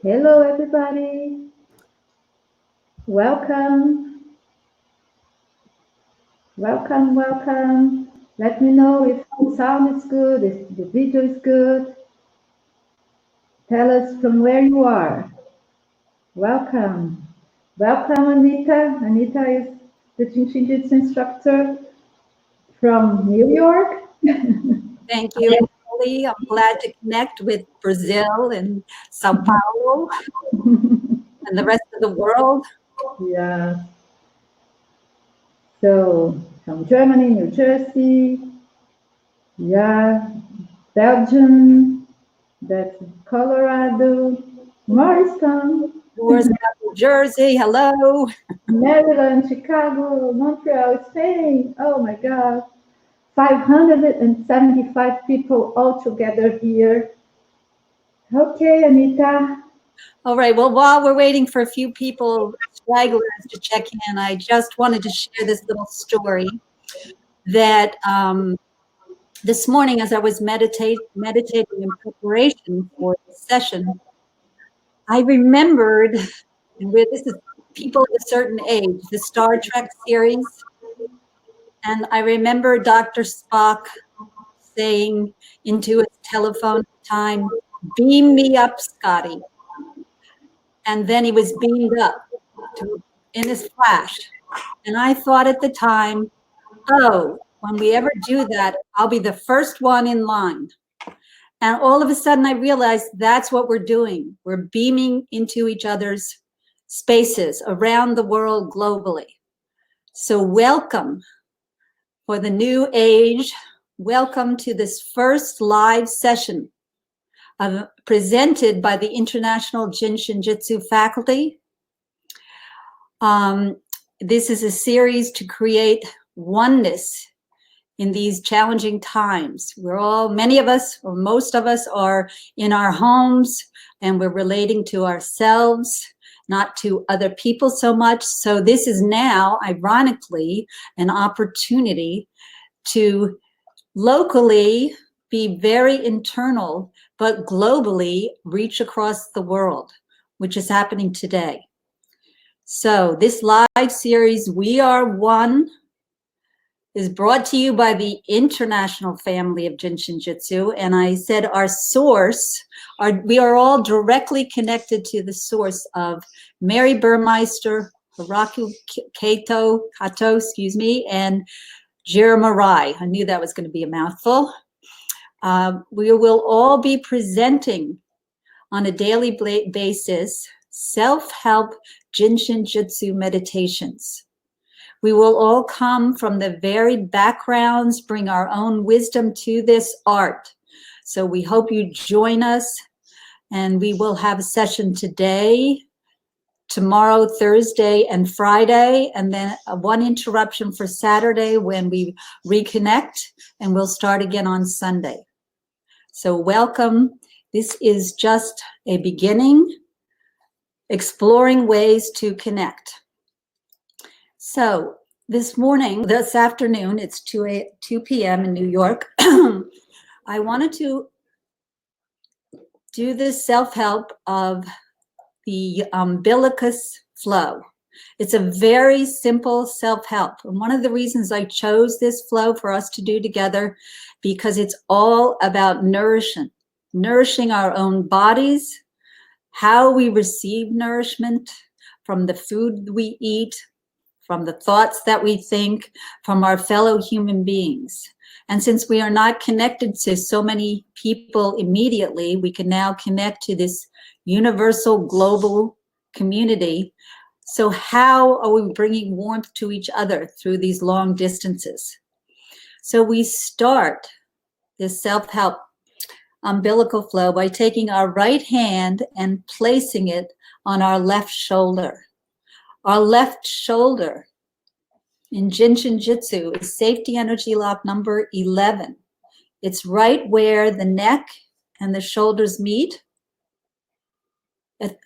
Hello, everybody. Welcome, welcome, welcome. Let me know if the sound is good, if the video is good. Tell us from where you are. Welcome. Welcome, Anita. Anita is the Jinshin Jitsu instructor from New York. Thank you, Emily. I'm glad to connect with Brazil and Sao Paulo and the rest of the world. Yeah. So, from Germany, New Jersey, yeah, Belgium, that's Colorado, Morristown, Yours, New Jersey, hello. Maryland, Chicago, Montreal, Spain. Oh my God. 575 people all together here. Okay, Anita. All right, well, while we're waiting for a few people, stragglers to check in, I just wanted to share this little story that this morning as I was meditating in preparation for the session, I remembered, and where this is people of a certain age, the Star Trek series. And I remember Dr. Spock saying into his telephone at the time, "Beam me up, Scotty." And then he was beamed up in his flash. And I thought at the time, oh, when we ever do that, I'll be the first one in line. And all of a sudden I realized that's what we're doing. We're beaming into each other's spaces around the world globally. So welcome for the new age. Welcome to this first live session presented by the International Jinshin Jitsu faculty. This is a series to create oneness in these challenging times. Many of us, or most of us, are in our homes and we're relating to ourselves, not to other people so much. So this is now, ironically, an opportunity to locally be very internal, but globally reach across the world, which is happening today. So this live series, We Are One, is brought to you by the international family of Jinshin Jitsu. And I said our source, we are all directly connected to the source of Mary Burmeister, Hiraku Kato, and Jeremiah Rai. I knew that was going to be a mouthful. We will all be presenting on a daily basis self-help Jinshin Jitsu meditations. We will all come from the varied backgrounds, bring our own wisdom to this art. So we hope you join us, and we will have a session today, tomorrow, Thursday, and Friday, and then one interruption for Saturday when we reconnect, and we'll start again on Sunday. So welcome. This is just a beginning, exploring ways to connect. So this afternoon, it's 2 p.m. in New York. I wanted to do this self-help of the umbilicus flow. It's a very simple self-help. And one of the reasons I chose this flow for us to do together, because it's all about nourishing our own bodies, how we receive nourishment from the food we eat, from the thoughts that we think, from our fellow human beings. And since we are not connected to so many people immediately, we can now connect to this universal global community. So how are we bringing warmth to each other through these long distances? So we start this self-help umbilical flow by taking our right hand and placing it on our left shoulder. Our left shoulder in Jinshin Jitsu is safety energy lock number 11. It's right where the neck and the shoulders meet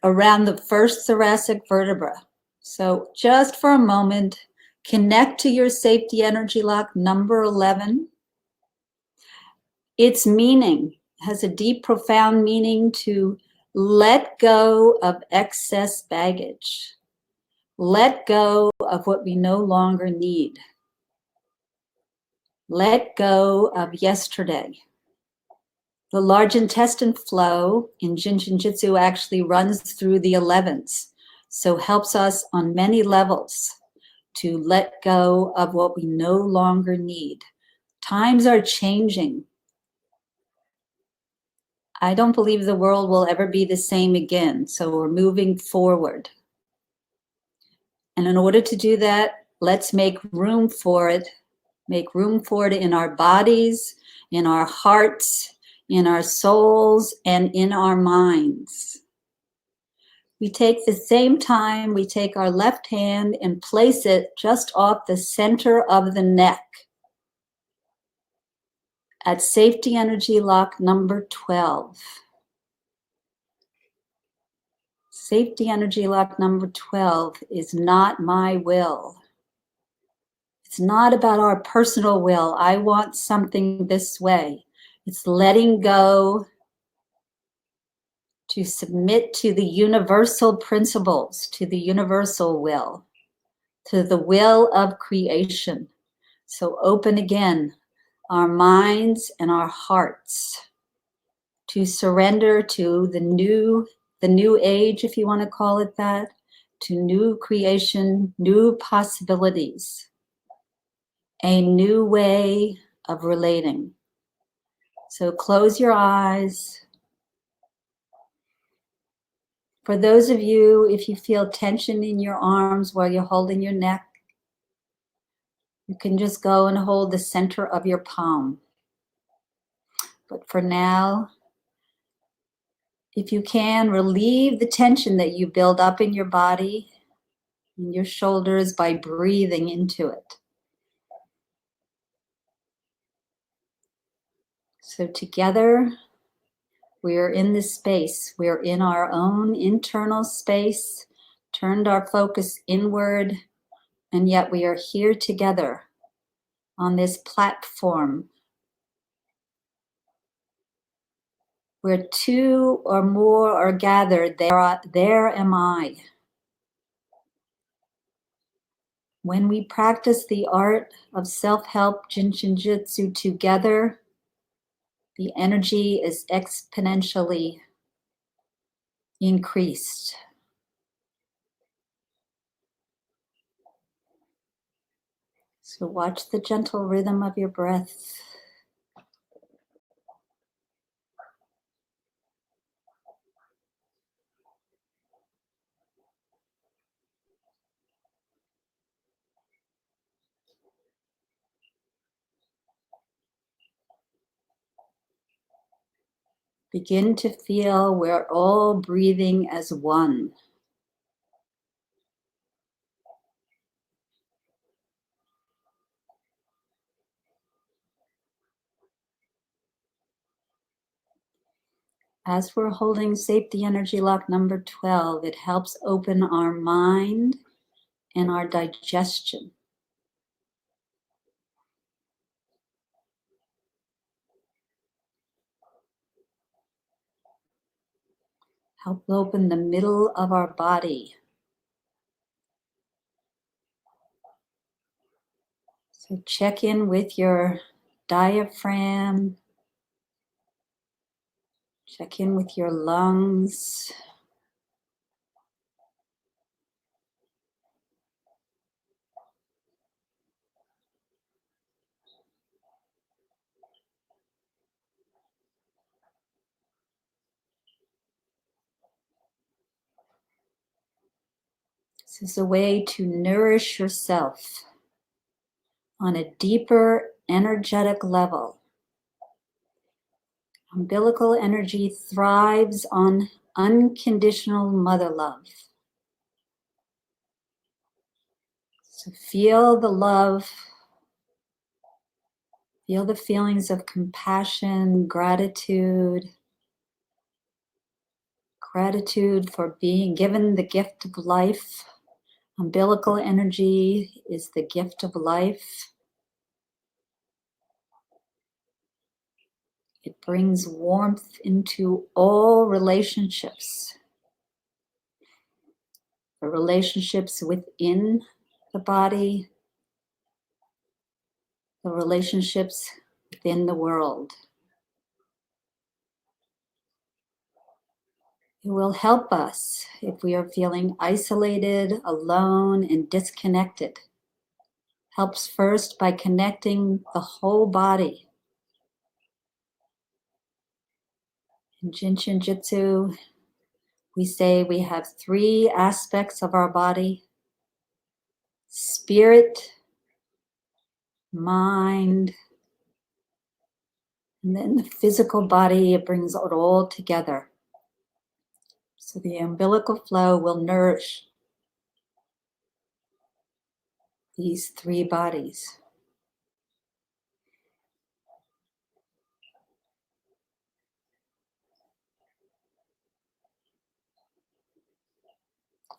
around the first thoracic vertebra. So just for a moment, connect to your safety energy lock number 11. Its meaning has a deep, profound meaning to let go of excess baggage. Let go of what we no longer need. Let go of yesterday. The large intestine flow in Jin-Shin Jyutsu actually runs through the 11s, so helps us on many levels to let go of what we no longer need. Times are changing. I don't believe the world will ever be the same again, so we're moving forward. And in order to do that, let's make room for it. Make room for it in our bodies, in our hearts, in our souls, and in our minds. We take the same time, we take our left hand and place it just off the center of the neck at safety energy lock number 12. Safety energy lock number 12 is not my will. It's not about our personal will. I want something this way. It's letting go to submit to the universal principles, to the universal will, to the will of creation. So open again our minds and our hearts to surrender to the new age, if you want to call it that, to new creation, new possibilities, a new way of relating. So close your eyes. For those of you, if you feel tension in your arms while you're holding your neck, you can just go and hold the center of your palm. But for now, if you can, relieve the tension that you build up in your body, in your shoulders, by breathing into it. So together, we are in this space. We are in our own internal space, turned our focus inward, and yet we are here together on this platform where two or more are gathered. There am I. When we practice the art of self-help Jin-Shin Jyutsu together, the energy is exponentially increased. So watch the gentle rhythm of your breath. Begin to feel we're all breathing as one. As we're holding safety energy lock number 12, it helps open our mind and our digestion. Help open the middle of our body. So check in with your diaphragm. Check in with your lungs. This is a way to nourish yourself on a deeper energetic level. Umbilical energy thrives on unconditional mother love. So feel the love, feel the feelings of compassion, gratitude for being given the gift of life. Umbilical energy is the gift of life. It brings warmth into all relationships. The relationships within the body, the relationships within the world. It will help us if we are feeling isolated, alone, and disconnected. Helps first by connecting the whole body. In Jinshin Jyutsu, we say we have 3 aspects of our body: spirit, mind, and then the physical body. It brings it all together. So the umbilical flow will nourish these 3 bodies.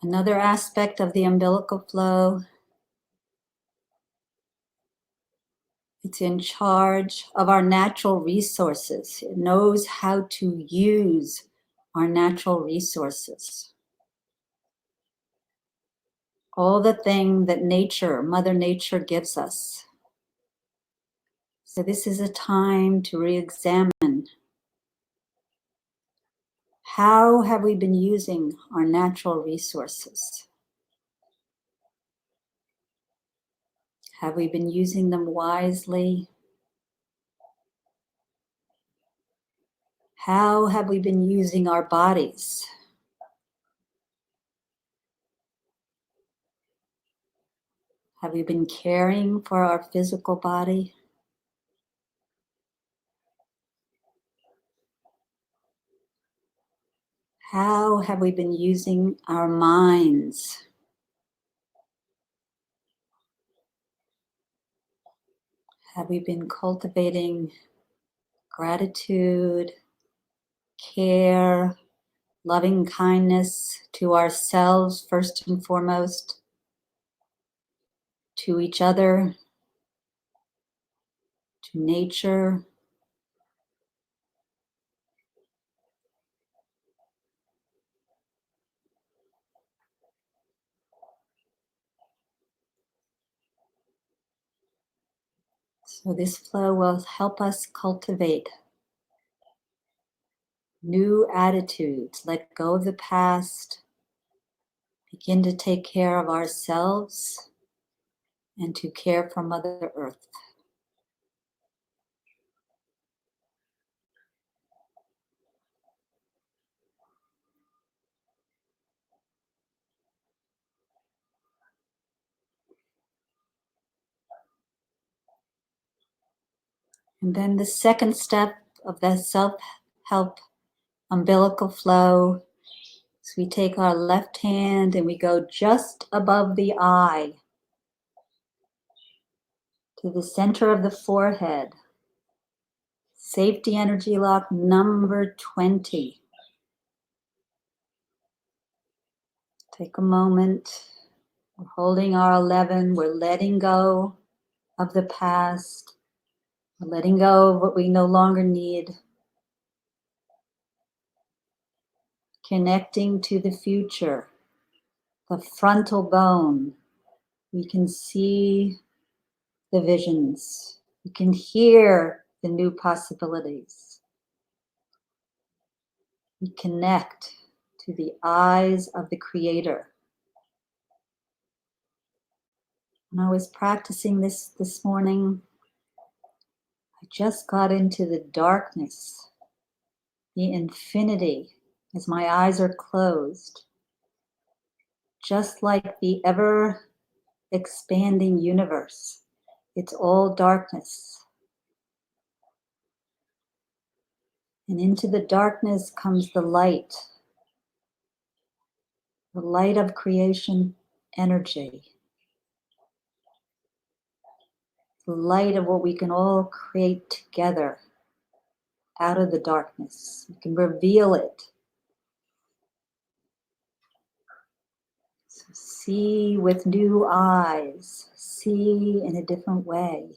Another aspect of the umbilical flow, it's in charge of our natural resources. It knows how to use our natural resources. All the thing that nature, Mother Nature gives us. So this is a time to re-examine, how have we been using our natural resources? Have we been using them wisely? How have we been using our bodies? Have we been caring for our physical body? How have we been using our minds? Have we been cultivating gratitude, care, loving kindness to ourselves first and foremost, to each other, to nature? So this flow will help us cultivate new attitudes, let go of the past, begin to take care of ourselves, and to care for Mother Earth. And then the second step of the self-help umbilical flow is we take our left hand and we go just above the eye to the center of the forehead. Safety energy lock number 20. Take a moment. We're holding our 11. We're letting go of the past. We're letting go of what we no longer need. Connecting to the future, the frontal bone. We can see the visions. We can hear the new possibilities. We connect to the eyes of the Creator. When I was practicing this morning, I just got into the darkness, the infinity, as my eyes are closed. Just like the ever expanding universe, it's all darkness. And into the darkness comes the light of creation energy, the light of what we can all create together out of the darkness. We can reveal it. So see with new eyes, see in a different way.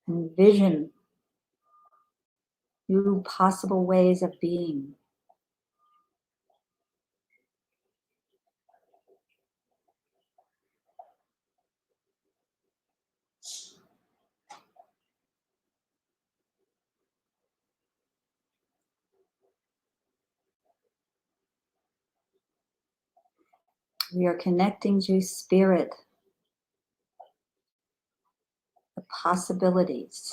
Envision new possible ways of being. We are connecting to spirit, the possibilities,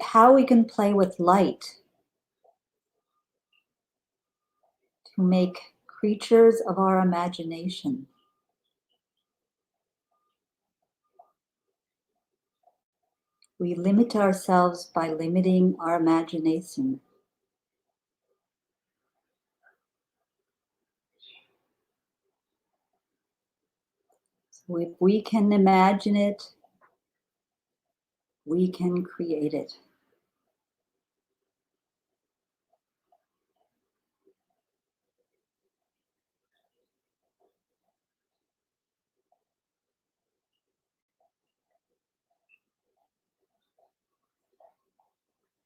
how we can play with light to make creatures of our imagination. We limit ourselves by limiting our imagination. So if we can imagine it, we can create it.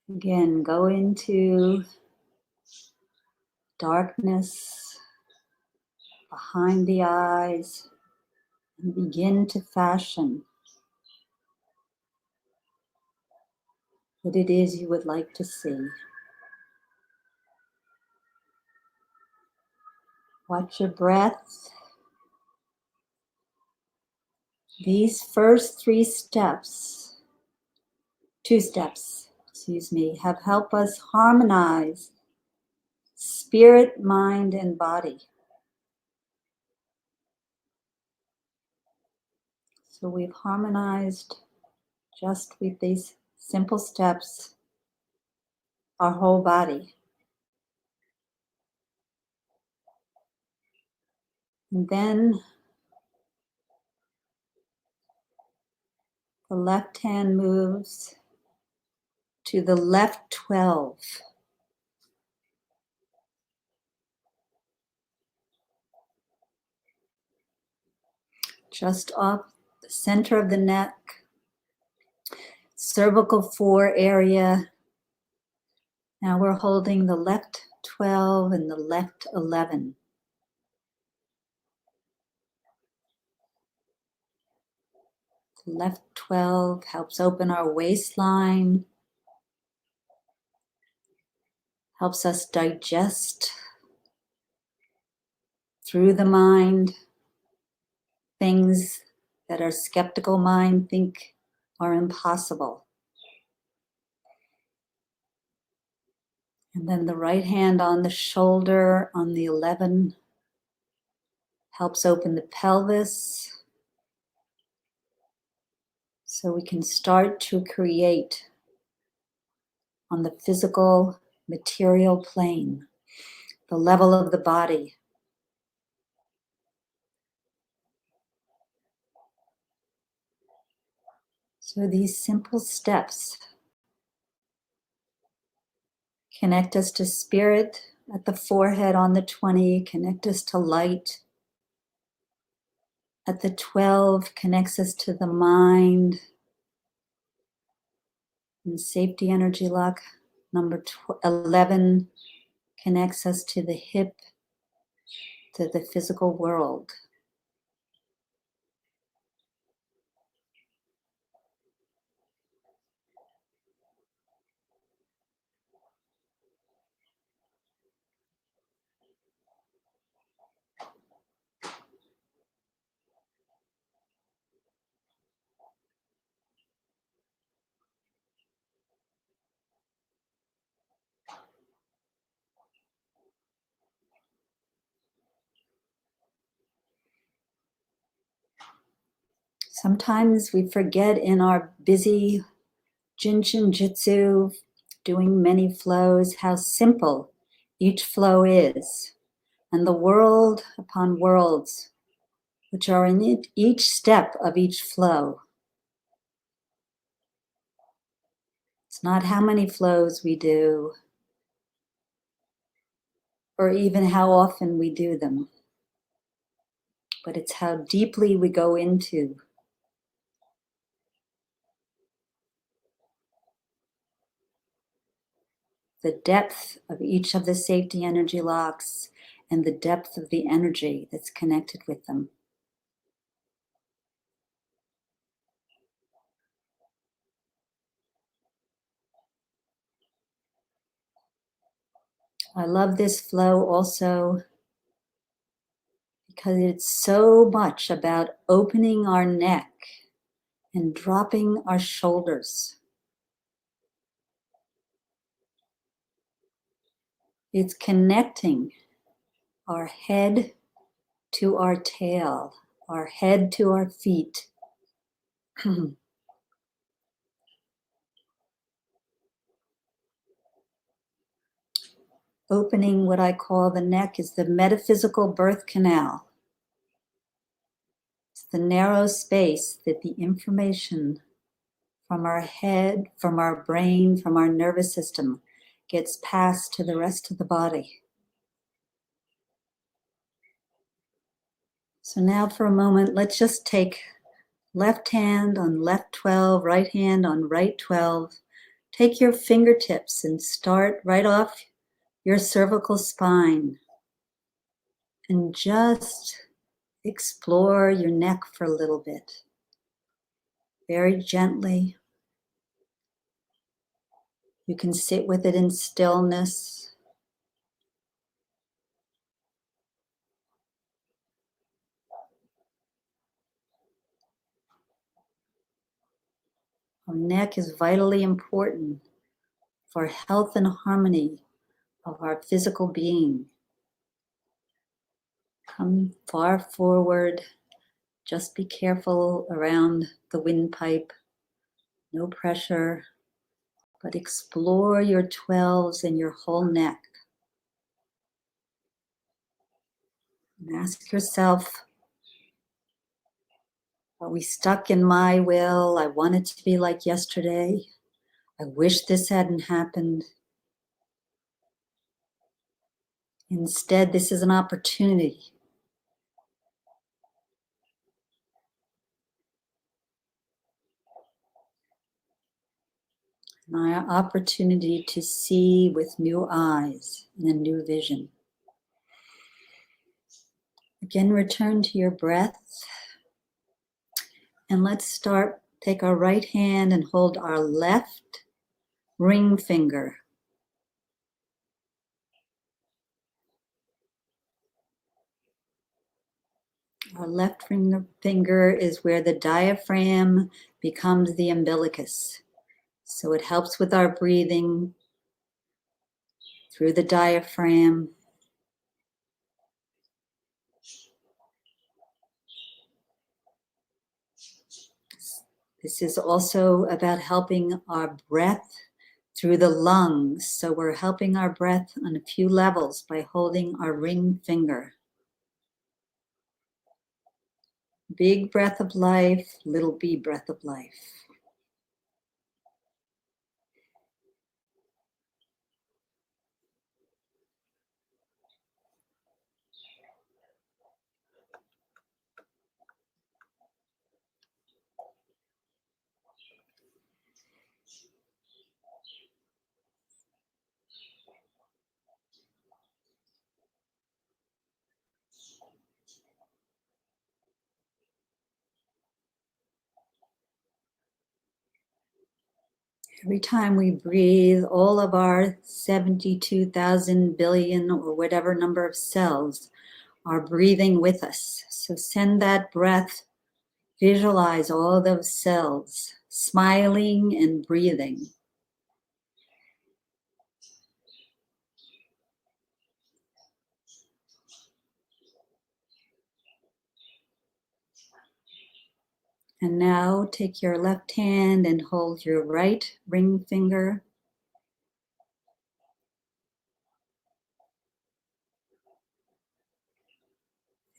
Again, go into darkness behind the eyes and begin to fashion what it is you would like to see. Watch your breath. These first two steps, have helped us harmonize spirit, mind, and body. So we've harmonized just with these simple steps our whole body. And then the left hand moves to the left 12. Just off the center of the neck, cervical 4 area. Now we're holding the left 12 and the left 11. The left 12 helps open our waistline, helps us digest through the mind things that our skeptical mind think are impossible. And then the right hand on the shoulder on the 11 helps open the pelvis so we can start to create on the physical material plane, the level of the body. So these simple steps connect us to spirit at the forehead on the 20, connect us to light. At the 12, connects us to the mind. And safety energy lock, number 11, connects us to the hip, to the physical world. Sometimes we forget in our busy Jinshin Jitsu, doing many flows, how simple each flow is, and the world upon worlds, which are in each step of each flow. It's not how many flows we do, or even how often we do them, but it's how deeply we go into the depth of each of the safety energy locks and the depth of the energy that's connected with them. I love this flow also because it's so much about opening our neck and dropping our shoulders. It's connecting our head to our tail, our head to our feet. Opening what I call the neck is the metaphysical birth canal. It's the narrow space that the information from our head, from our brain, from our nervous system gets passed to the rest of the body. So now for a moment, let's just take left hand on left 12, right hand on right 12. Take your fingertips and start right off your cervical spine and just explore your neck for a little bit. Very gently. You can sit with it in stillness. Our neck is vitally important for health and harmony of our physical being. Come far forward. Just be careful around the windpipe. No pressure, but explore your 12s and your whole neck. And ask yourself, are we stuck in my will? I want it to be like yesterday. I wish this hadn't happened. Instead, this is an opportunity. My opportunity to see with new eyes and a new vision. Again, return to your breath. And let's start, take our right hand and hold our left ring finger. Our left ring finger is where the diaphragm becomes the umbilicus. So it helps with our breathing through the diaphragm. This is also about helping our breath through the lungs. So we're helping our breath on a few levels by holding our ring finger. Big breath of life, little b breath of life. Every time we breathe, all of our 72,000 billion or whatever number of cells are breathing with us. So send that breath, visualize all those cells smiling and breathing. And now take your left hand and hold your right ring finger.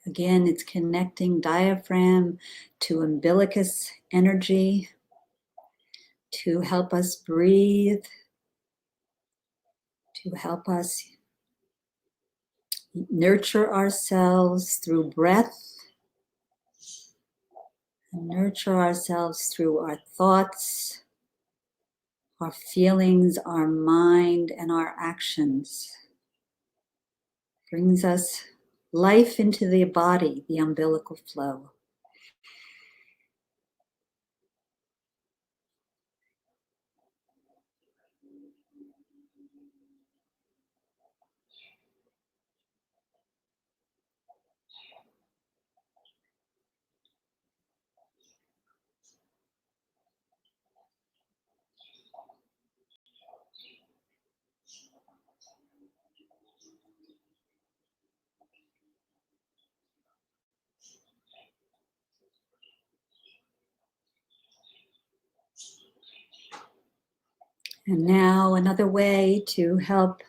Again, it's connecting diaphragm to umbilicus energy to help us breathe, to help us nurture ourselves through breath, and nurture ourselves through our thoughts, our feelings, our mind, and our actions. Brings us life into the body, the umbilical flow. And now another way to help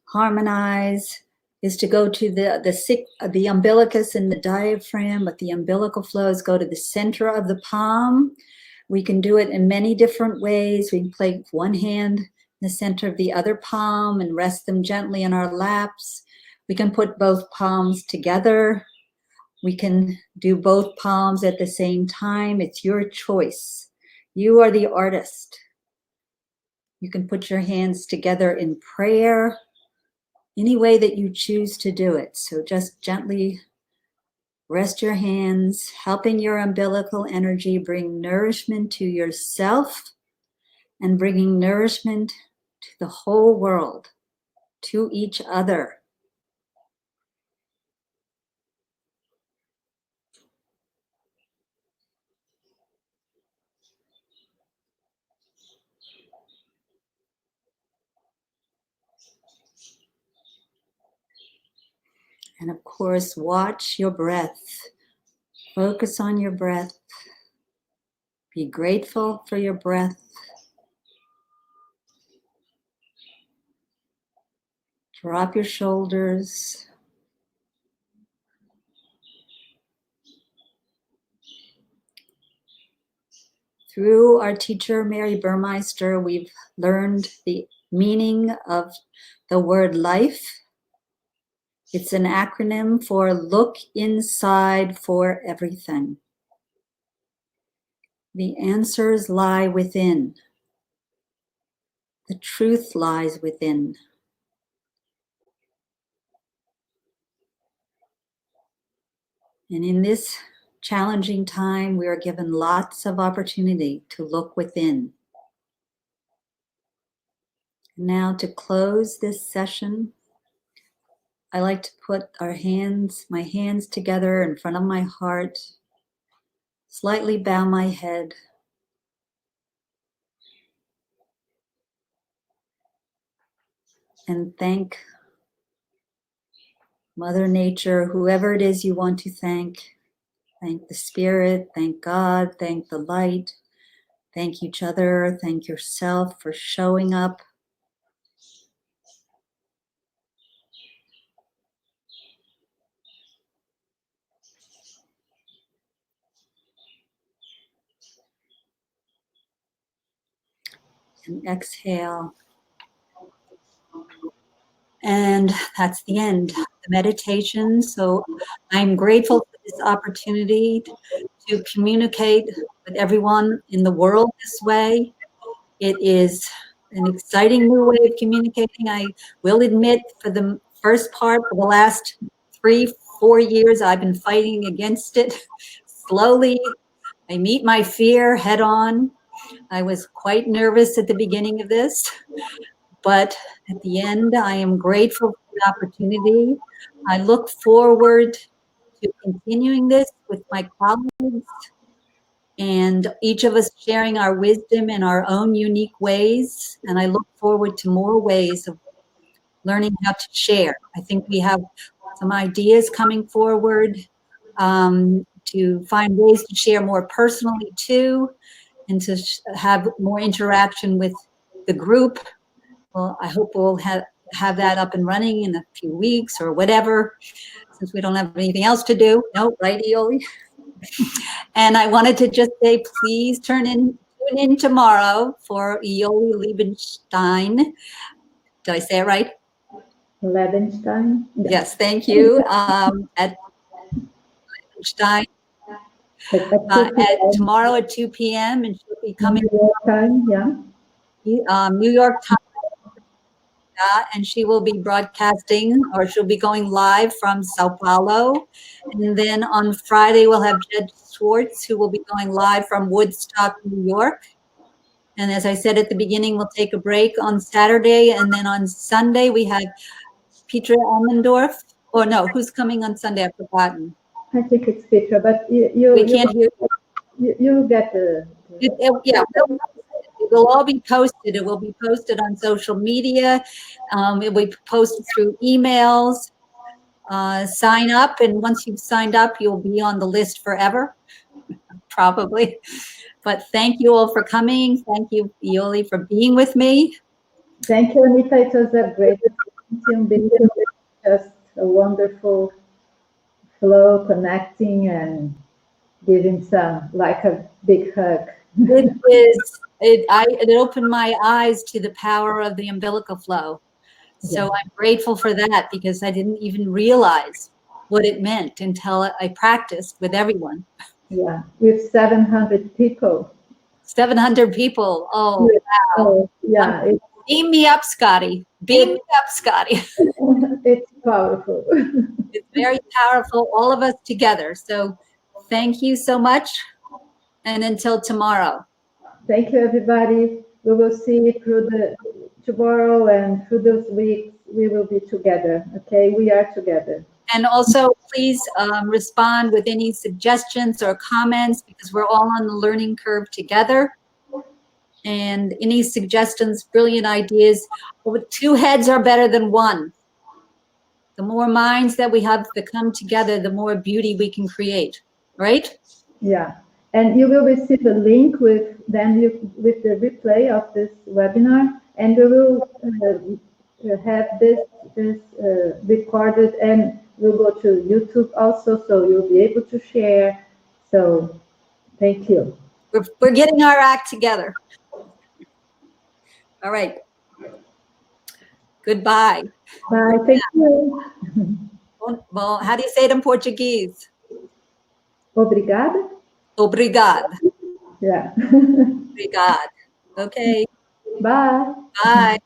harmonize is to go to the umbilicus and the diaphragm, but the umbilical flows go to the center of the palm. We can do it in many different ways. We can place one hand in the center of the other palm and rest them gently in our laps. We can put both palms together. We can do both palms at the same time. It's your choice. You are the artist. You can put your hands together in prayer, any way that you choose to do it. So just gently rest your hands, helping your umbilical energy bring nourishment to yourself and bringing nourishment to the whole world, to each other. And of course, watch your breath. Focus on your breath. Be grateful for your breath. Drop your shoulders. Through our teacher, Mary Burmeister, we've learned the meaning of the word life. It's an acronym for look inside for everything. The answers lie within. The truth lies within. And in this challenging time, we are given lots of opportunity to look within. Now, to close this session, I like to put my hands together in front of my heart, slightly bow my head, and thank Mother Nature, whoever it is you want to thank. Thank the Spirit, thank God, thank the light, thank each other, thank yourself for showing up. And exhale. And that's the end of the meditation. So I'm grateful for this opportunity to communicate with everyone in the world this way. It is an exciting new way of communicating. I will admit, for the first part, for the last 3-4 years, I've been fighting against it slowly. I meet my fear head on. I was quite nervous at the beginning of this, but at the end, I am grateful for the opportunity. I look forward to continuing this with my colleagues and each of us sharing our wisdom in our own unique ways. And I look forward to more ways of learning how to share. I think we have some ideas coming forward to find ways to share more personally too, and to have more interaction with the group. Well, I hope we'll have that up and running in a few weeks or whatever, since we don't have anything else to do. No, right, Ioli? And I wanted to just say, please tune in tomorrow for Ioli Liebenstein. Did I say it right? Liebenstein. Yes, thank you. At Liebenstein. Tomorrow at 2 p.m. and she'll be coming. Time, yeah. New York Times. And she will be broadcasting, or she'll be going live from Sao Paulo. And then on Friday, we'll have Jed Schwartz, who will be going live from Woodstock, New York. And as I said at the beginning, we'll take a break on Saturday. And then on Sunday, we have Petra Almendorf. Or no, who's coming on Sunday? I've forgotten. I think it's Petra, but We can't hear. you get the Yeah, it will all be posted. It will be posted on social media. It will be posted through emails. Sign up, and once you've signed up, you'll be on the list forever, probably. But thank you all for coming. Thank you, Ioli, for being with me. Thank you, Anita. It was a great meeting. Just a wonderful flow, connecting and giving some, like a big hug. It opened my eyes to the power of the umbilical flow. So I'm grateful for that, because I didn't even realize what it meant until I practiced with everyone. Yeah, with 700 people. 700 people. Oh, wow. Oh, yeah. Beam me up, Scotty. Beam me up, Scotty. It's powerful. It's very powerful, all of us together. So thank you so much. And until tomorrow. Thank you, everybody. We will see through tomorrow and through those weeks. We will be together. Okay, we are together. And also, please respond with any suggestions or comments, because we're all on the learning curve together. And any suggestions, brilliant ideas. Two heads are better than one. The more minds that we have that come together, the more beauty we can create, right? Yeah. And you will receive a link with the replay of this webinar, and we will have this recorded, and we'll go to YouTube also, so you'll be able to share. So thank you. We're getting our act together. All right. Goodbye. Bye. Thank you. Well, how do you say it in Portuguese? Obrigada. Obrigado. Yeah. Obrigado. Okay. Bye. Bye.